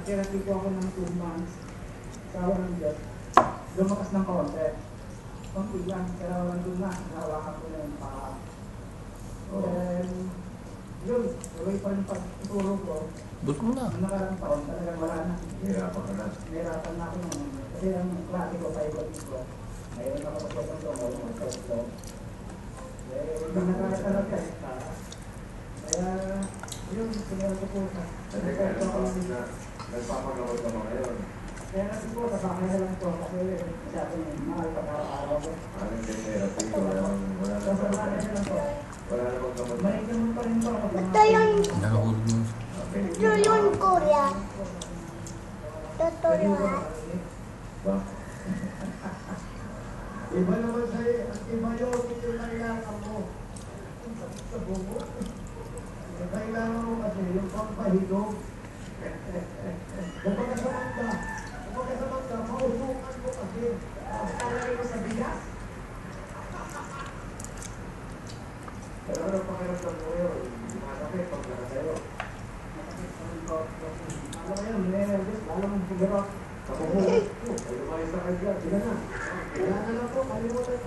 nag-therapy po ako ng 2 months. Sa awa ng Diyos, lumakas ng konti. Konti lang, kaya walang doon na, nahawakan ko na yung paa. Then, yun, tuloy pa yung pagtuturo ko. But mo na. Nung nakarang taon, talagang wala na. Hirapan ka na. Nahirapan na ako naman. Kasi ang klase ko, psychology ko, ngayon ako sa pagkakang ko, mag-test ko. Hindi nakakalaga. Kaya, yun, sinira ko po sa. Nagpapagamot ka mo ngayon. Kaya kasi po, sabakay na lang po kasi masyado yung mahal pag-araw ko. Anong therapy ko? Wala na Kasi wala na lang po. Wala na bang gamot. May ganun pa rin po ako. Ito yung, Nakahulog mo. ito yung kuya. Ito yung Ba? Iba naman sa'yo, antibiotic yung kailangan mo. Sa bubo. Yung kailangan mo kasi yung pampahilog. Kapag kasamang ka, mausukan mo kasi. Talagay mo sa bigas. Pero ano pakiramdam mo ngayon? Masakit pag nakasayo. Alam mo yun, nervous, lalo mong siguro. Sa bubo. Ay, lumayos na kayo dyan. Sila na. Kaya na lang po, kalimutan